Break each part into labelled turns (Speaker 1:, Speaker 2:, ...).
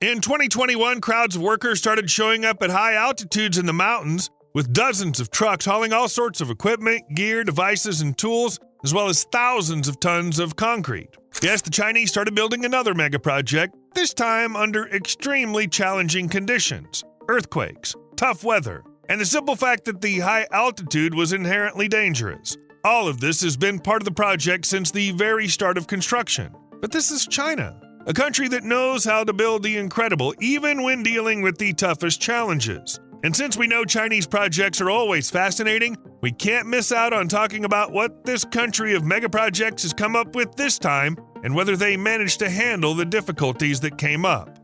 Speaker 1: In 2021, crowds of workers started showing up at high altitudes in the mountains with dozens of trucks hauling all sorts of equipment, gear, devices, and tools, as well as thousands of tons of concrete. Yes, the Chinese started building another mega project, this time under extremely challenging conditions, earthquakes, tough weather, and the simple fact that the high altitude was inherently dangerous. All of this has been part of the project since the very start of construction. But this is China, a country that knows how to build the incredible, even when dealing with the toughest challenges. And since we know Chinese projects are always fascinating, we can't miss out on talking about what this country of mega projects has come up with this time and whether they managed to handle the difficulties that came up.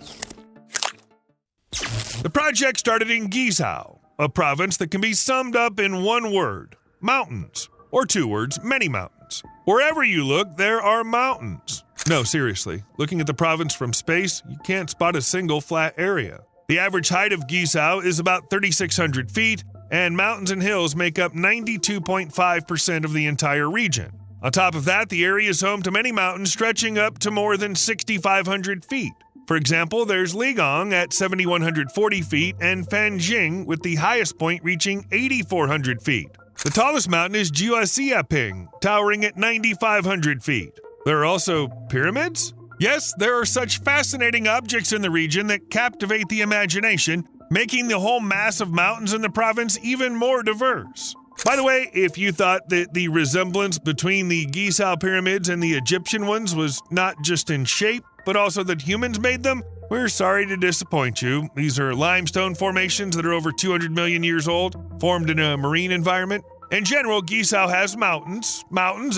Speaker 1: The project started in Guizhou, a province that can be summed up in one word: mountains. Or two words: many mountains. Wherever you look, there are mountains. No, seriously, looking at the province from space, you can't spot a single flat area. The average height of Guizhou is about 3,600 feet, and mountains and hills make up 92.5% of the entire region. On top of that, the area is home to many mountains stretching up to more than 6,500 feet. For example, there's Ligong at 7,140 feet and Fanjing with the highest point reaching 8,400 feet. The tallest mountain is Jiuxiaping, towering at 9,500 feet. There are also pyramids? Yes, there are such fascinating objects in the region that captivate the imagination, making the whole mass of mountains in the province even more diverse. By the way, if you thought that the resemblance between the Giza pyramids and the Egyptian ones was not just in shape, but also that humans made them, we're sorry to disappoint you. These are limestone formations that are over 200 million years old, formed in a marine environment. In general, Guizhou has mountains,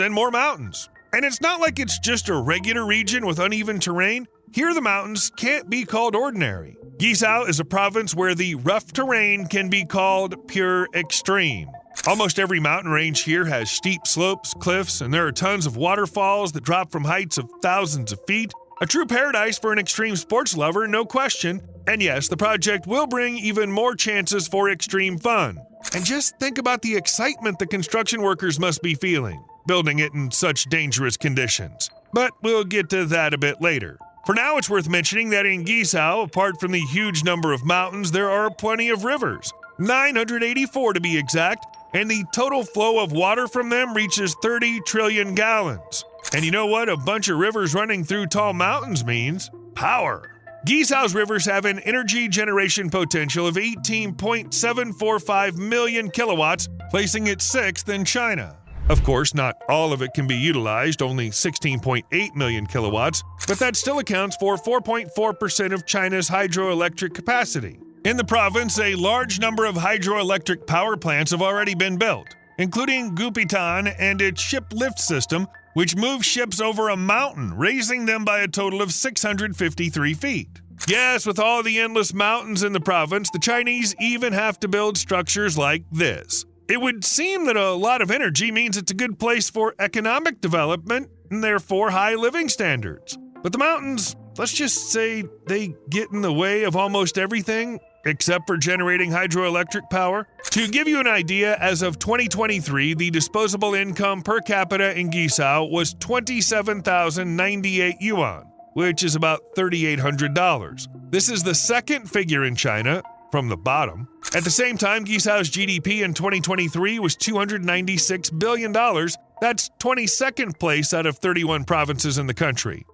Speaker 1: and more mountains. And it's not like it's just a regular region with uneven terrain. Here the mountains can't be called ordinary. Guizhou is a province where the rough terrain can be called pure extreme. Almost every mountain range here has steep slopes, cliffs, and there are tons of waterfalls that drop from heights of thousands of feet. A true paradise for an extreme sports lover, no question. And yes, the project will bring even more chances for extreme fun. And just think about the excitement the construction workers must be feeling, building it in such dangerous conditions. But we'll get to that a bit later. For now, it's worth mentioning that in Guizhou, apart from the huge number of mountains, there are plenty of rivers, 984 to be exact, and the total flow of water from them reaches 30 trillion gallons. And you know what a bunch of rivers running through tall mountains means? Power. Guizhou's rivers have an energy generation potential of 18.745 million kilowatts, placing it sixth in China. Of course, not all of it can be utilized, only 16.8 million kilowatts, but that still accounts for 4.4% of China's hydroelectric capacity. In the province, a large number of hydroelectric power plants have already been built, including Gupitan and its ship lift system, which moves ships over a mountain, raising them by a total of 653 feet. Yes, with all the endless mountains in the province, the Chinese even have to build structures like this. It would seem that a lot of energy means it's a good place for economic development and therefore high living standards. But the mountains, let's just say they get in the way of almost everything except for generating hydroelectric power. To give you an idea, as of 2023, the disposable income per capita in Guizhou was 27,098 yuan, which is about $3,800. This is the second figure in China, from the bottom. At the same time, Guizhou's GDP in 2023 was $296 billion. That's 22nd place out of 31 provinces in the country.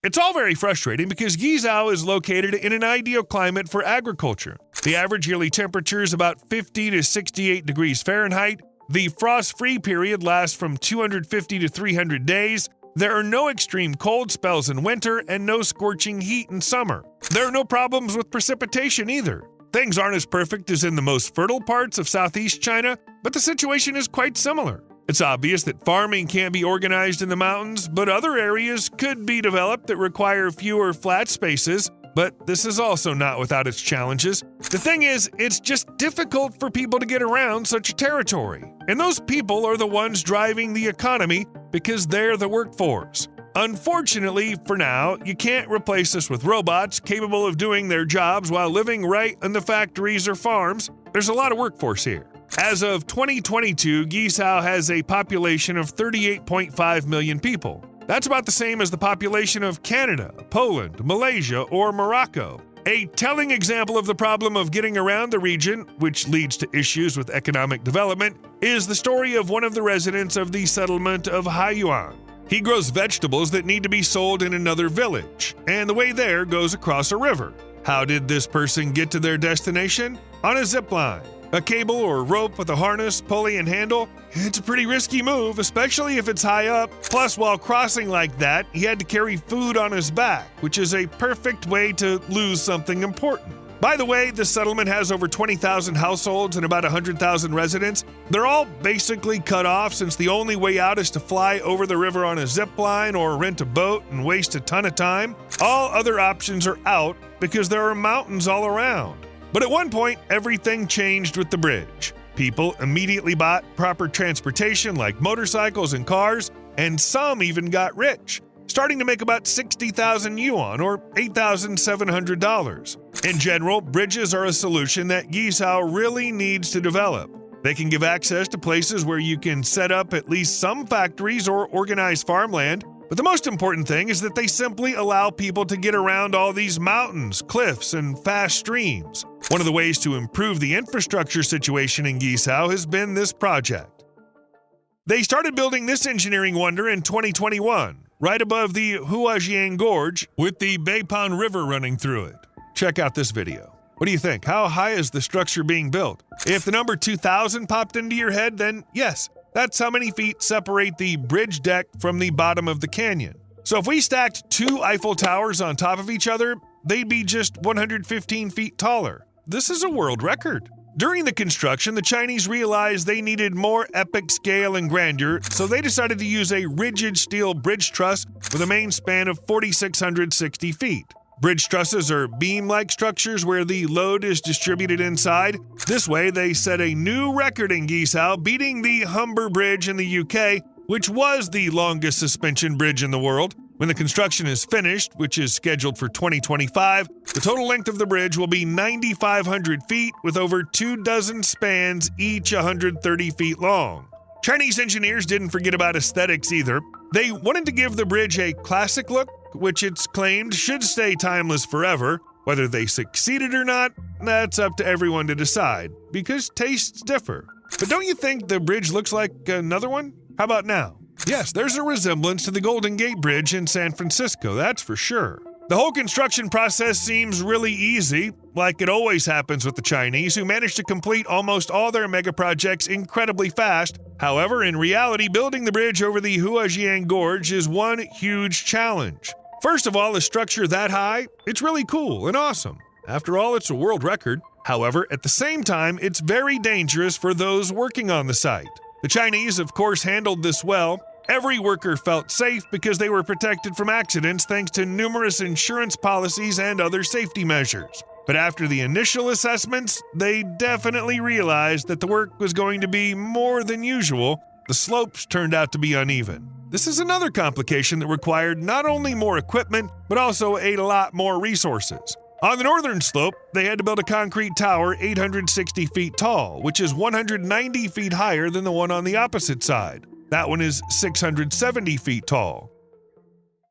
Speaker 1: It's all very frustrating because Guizhou is located in an ideal climate for agriculture. The average yearly temperature is about 50 to 68 degrees Fahrenheit. The frost-free period lasts from 250 to 300 days. There are no extreme cold spells in winter and no scorching heat in summer. There are no problems with precipitation either. Things aren't as perfect as in the most fertile parts of southeast China, but the situation is quite similar. It's obvious that farming can't be organized in the mountains, but other areas could be developed that require fewer flat spaces, but this is also not without its challenges. The thing is, it's just difficult for people to get around such a territory, and those people are the ones driving the economy because they're the workforce. Unfortunately, for now, you can't replace us with robots capable of doing their jobs while living right in the factories or farms. There's a lot of workforce here. As of 2022, Guizhou has a population of 38.5 million people. That's about the same as the population of Canada, Poland, Malaysia, or Morocco. A telling example of the problem of getting around the region, which leads to issues with economic development, is the story of one of the residents of the settlement of Haiyuan. He grows vegetables that need to be sold in another village, and the way there goes across a river. How did this person get to their destination? On a zip line. A cable or rope with a harness, pulley, and handle? It's a pretty risky move, especially if it's high up. Plus, while crossing like that, he had to carry food on his back, which is a perfect way to lose something important. By the way, this settlement has over 20,000 households and about 100,000 residents. They're all basically cut off since the only way out is to fly over the river on a zip line or rent a boat and waste a ton of time. All other options are out because there are mountains all around. But at one point, everything changed with the bridge. People immediately bought proper transportation like motorcycles and cars, and some even got rich, starting to make about 60,000 yuan or $8,700. In general, bridges are a solution that Guizhou really needs to develop. They can give access to places where you can set up at least some factories or organize farmland, but the most important thing is that they simply allow people to get around all these mountains, cliffs, and fast streams. One of the ways to improve the infrastructure situation in Guizhou has been this project. They started building this engineering wonder in 2021, right above the Huajiang Gorge, with the Beipan River running through it. Check out this video. What do you think? How high is the structure being built? If the number 2,000 popped into your head, then yes, that's how many feet separate the bridge deck from the bottom of the canyon. So if we stacked 2 Eiffel Towers on top of each other, they'd be just 115 feet taller. This is a world record. During the construction, the Chinese realized they needed more epic scale and grandeur, so they decided to use a rigid steel bridge truss with a main span of 4,660 feet. Bridge trusses are beam-like structures where the load is distributed inside. This way, they set a new record in Guizhou, beating the Humber Bridge in the UK, which was the longest suspension bridge in the world. When the construction is finished, which is scheduled for 2025, the total length of the bridge will be 9,500 feet with over 24 spans, each 130 feet long. Chinese engineers didn't forget about aesthetics either. They wanted to give the bridge a classic look, which it's claimed should stay timeless forever. Whether they succeeded or not, that's up to everyone to decide, because tastes differ. But don't you think the bridge looks like another one? How about now? Yes, there's a resemblance to the Golden Gate Bridge in San Francisco, that's for sure. The whole construction process seems really easy, like it always happens with the Chinese, who manage to complete almost all their mega projects incredibly fast. However, in reality, building the bridge over the Huajiang Gorge is one huge challenge. First of all, a structure that high, it's really cool and awesome. After all, it's a world record. However, at the same time, it's very dangerous for those working on the site. The Chinese, of course, handled this well. Every worker felt safe because they were protected from accidents thanks to numerous insurance policies and other safety measures. But after the initial assessments, they definitely realized that the work was going to be more than usual. The slopes turned out to be uneven. This is another complication that required not only more equipment, but also a lot more resources. On the northern slope, they had to build a concrete tower 860 feet tall, which is 190 feet higher than the one on the opposite side. That one is 670 feet tall.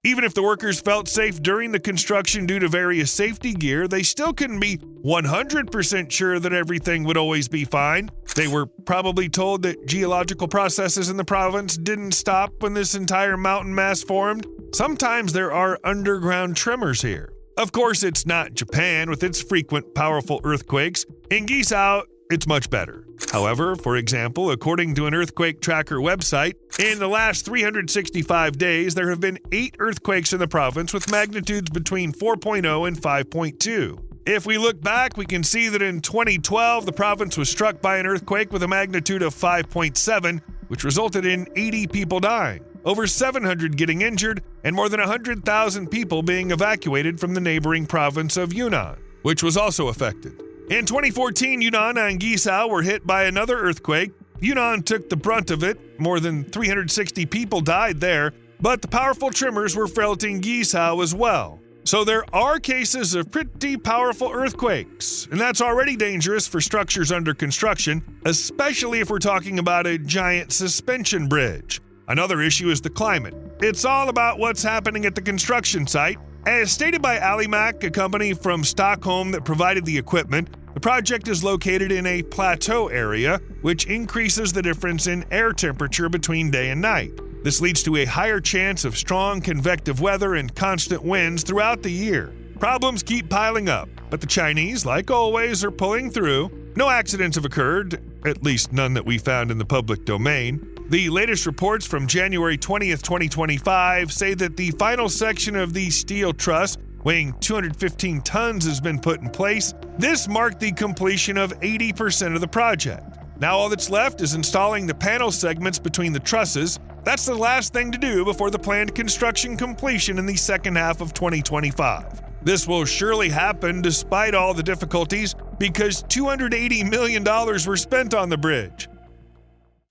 Speaker 1: Even if the workers felt safe during the construction due to various safety gear, they still couldn't be 100% sure that everything would always be fine. They were probably told that geological processes in the province didn't stop when this entire mountain mass formed. Sometimes there are underground tremors here. Of course, it's not Japan with its frequent powerful earthquakes. In Guizhou, it's much better. However, for example, according to an earthquake tracker website, in the last 365 days, there have been 8 earthquakes in the province with magnitudes between 4.0 and 5.2. If we look back, we can see that in 2012, the province was struck by an earthquake with a magnitude of 5.7, which resulted in 80 people dying, over 700 getting injured, and more than 100,000 people being evacuated from the neighboring province of Yunnan, which was also affected. In 2014, Yunnan and Guizhou were hit by another earthquake. Yunnan took the brunt of it. More than 360 people died there, but the powerful tremors were felt in Guizhou as well. So there are cases of pretty powerful earthquakes, and that's already dangerous for structures under construction, especially if we're talking about a giant suspension bridge. Another issue is the climate. It's all about what's happening at the construction site. As stated by Alimak, a company from Stockholm that provided the equipment, the project is located in a plateau area, which increases the difference in air temperature between day and night. This leads to a higher chance of strong convective weather and constant winds throughout the year. Problems keep piling up, but the Chinese, like always, are pulling through. No accidents have occurred, at least none that we found in the public domain. The latest reports from January 20th, 2025 say that the final section of the steel truss, weighing 215 tons, has been put in place. This marked the completion of 80% of the project. Now all that's left is installing the panel segments between the trusses. That's the last thing to do before the planned construction completion in the second half of 2025. This will surely happen despite all the difficulties because $280 million were spent on the bridge.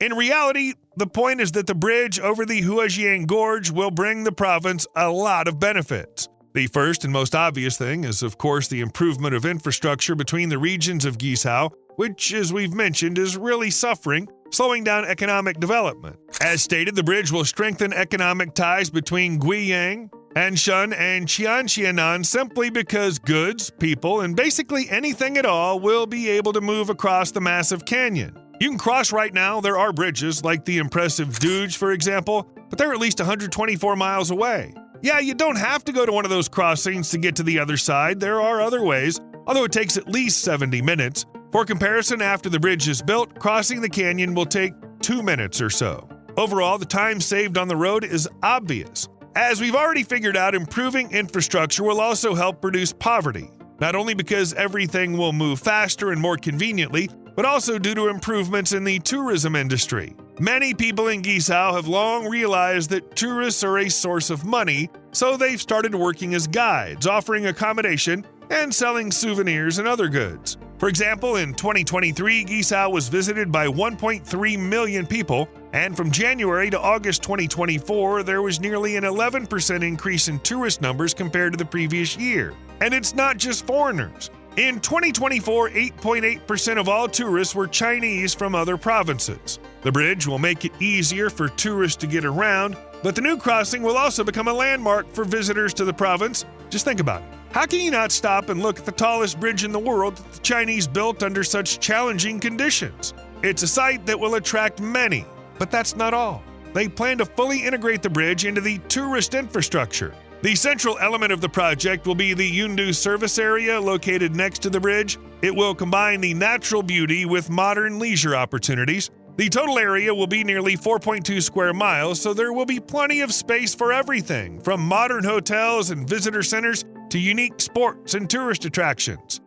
Speaker 1: In reality, the point is that the bridge over the Huajiang Gorge will bring the province a lot of benefits. The first and most obvious thing is, of course, the improvement of infrastructure between the regions of Guizhou, which, as we've mentioned, is really suffering, slowing down economic development. As stated, the bridge will strengthen economic ties between Guiyang, Anshan, and Qianqianan simply because goods, people, and basically anything at all will be able to move across the massive canyon. You can cross right now. There are bridges, like the impressive Duge, for example, but they're at least 124 miles away. Yeah, you don't have to go to one of those crossings to get to the other side. There are other ways, although it takes at least 70 minutes. For comparison, after the bridge is built, crossing the canyon will take 2 minutes or so. Overall, the time saved on the road is obvious. As we've already figured out, improving infrastructure will also help reduce poverty, not only because everything will move faster and more conveniently, but also due to improvements in the tourism industry. Many people in Guizhou have long realized that tourists are a source of money, so they've started working as guides, offering accommodation and selling souvenirs and other goods. For example, in 2023, Guizhou was visited by 1.3 million people, and from January to August 2024, there was nearly an 11% increase in tourist numbers compared to the previous year. And it's not just foreigners. In 2024, 8.8% of all tourists were Chinese from other provinces. The bridge will make it easier for tourists to get around, but the new crossing will also become a landmark for visitors to the province. Just think about it. How can you not stop and look at the tallest bridge in the world that the Chinese built under such challenging conditions? It's a site that will attract many, but that's not all. They plan to fully integrate the bridge into the tourist infrastructure. The central element of the project will be the Yundu service area located next to the bridge. It will combine the natural beauty with modern leisure opportunities. The total area will be nearly 4.2 square miles, so there will be plenty of space for everything, from modern hotels and visitor centers to unique sports and tourist attractions.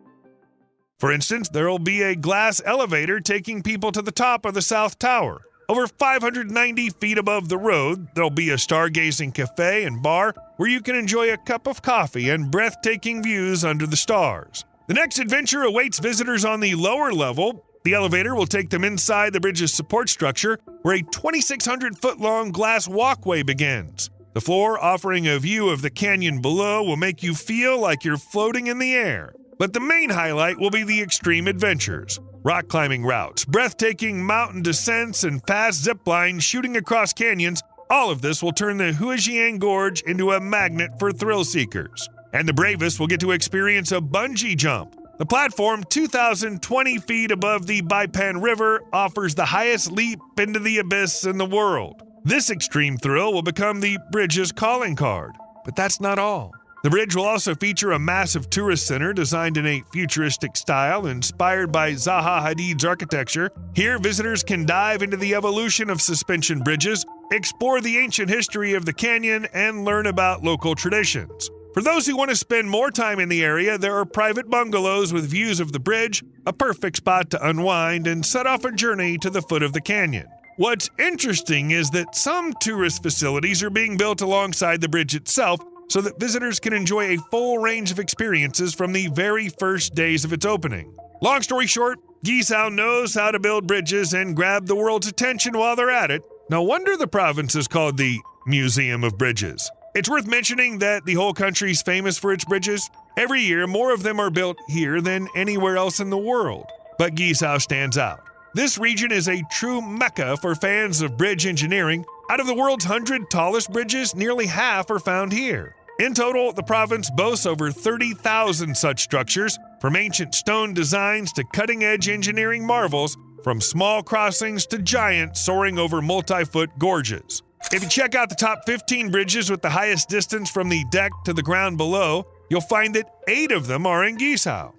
Speaker 1: For instance, there will be a glass elevator taking people to the top of the South Tower. Over 590 feet above the road, there'll be a stargazing cafe and bar where you can enjoy a cup of coffee and breathtaking views under the stars. The next adventure awaits visitors on the lower level. The elevator will take them inside the bridge's support structure, where a 2,600-foot-long glass walkway begins. The floor, offering a view of the canyon below, will make you feel like you're floating in the air. But the main highlight will be the extreme adventures. Rock climbing routes, breathtaking mountain descents, and fast zip lines shooting across canyons, all of this will turn the Huajiang Gorge into a magnet for thrill seekers. And the bravest will get to experience a bungee jump. The platform, 2,020 feet above the Baipan River, offers the highest leap into the abyss in the world. This extreme thrill will become the bridge's calling card. But that's not all. The bridge will also feature a massive tourist center designed in a futuristic style inspired by Zaha Hadid's architecture. Here, visitors can dive into the evolution of suspension bridges, explore the ancient history of the canyon, and learn about local traditions. For those who want to spend more time in the area, there are private bungalows with views of the bridge, a perfect spot to unwind and set off a journey to the foot of the canyon. What's interesting is that some tourist facilities are being built alongside the bridge itself, so that visitors can enjoy a full range of experiences from the very first days of its opening. Long story short, Guizhou knows how to build bridges and grab the world's attention while they're at it. No wonder the province is called the Museum of Bridges. It's worth mentioning that the whole country's famous for its bridges. Every year, more of them are built here than anywhere else in the world. But Guizhou stands out. This region is a true mecca for fans of bridge engineering. Out of the world's 100 tallest bridges, nearly half are found here. In total, the province boasts over 30,000 such structures, from ancient stone designs to cutting-edge engineering marvels, from small crossings to giants soaring over multi-foot gorges. If you check out the top 15 bridges with the highest distance from the deck to the ground below, you'll find that 8 of them are in Gisao.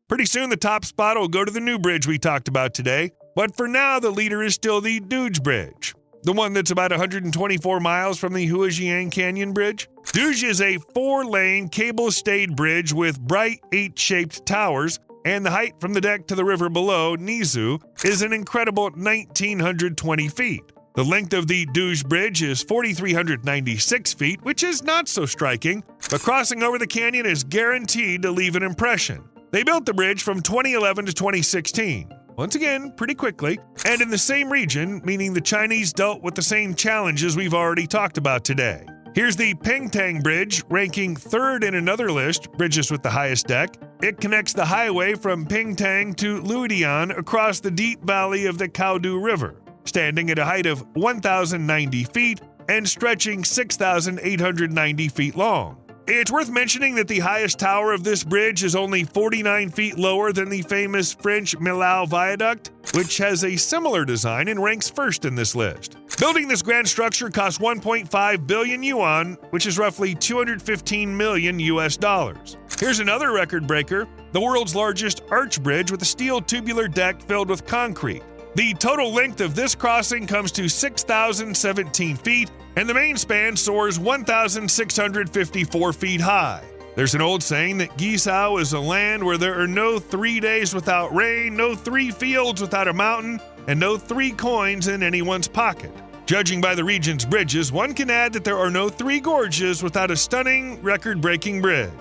Speaker 1: Pretty soon the top spot will go to the new bridge we talked about today, but for now the leader is still the Duge Bridge, the one that's about 124 miles from the Huajiang Canyon Bridge. Duge is a 4-lane cable-stayed bridge with bright 8-shaped towers, and the height from the deck to the river below, Nizu, is an incredible 1,920 feet. The length of the Duge Bridge is 4,396 feet, which is not so striking, but crossing over the canyon is guaranteed to leave an impression. They built the bridge from 2011 to 2016. Once again, pretty quickly, and in the same region, meaning the Chinese dealt with the same challenges we've already talked about today. Here's the Pingtang Bridge, ranking 3rd in another list, bridges with the highest deck. It connects the highway from Pingtang to Luodian across the deep valley of the Caodu River, standing at a height of 1,090 feet and stretching 6,890 feet long. It's worth mentioning that the highest tower of this bridge is only 49 feet lower than the famous French Millau Viaduct, which has a similar design and ranks first in this list. Building this grand structure cost 1.5 billion yuan, which is roughly 215 million US dollars. Here's another record breaker, the world's largest arch bridge with a steel tubular deck filled with concrete. The total length of this crossing comes to 6,017 feet, and the main span soars 1,654 feet high. There's an old saying that Gisao is a land where there are no 3 days without rain, no 3 fields without a mountain, and no 3 coins in anyone's pocket. Judging by the region's bridges, one can add that there are no 3 gorges without a stunning, record-breaking bridge.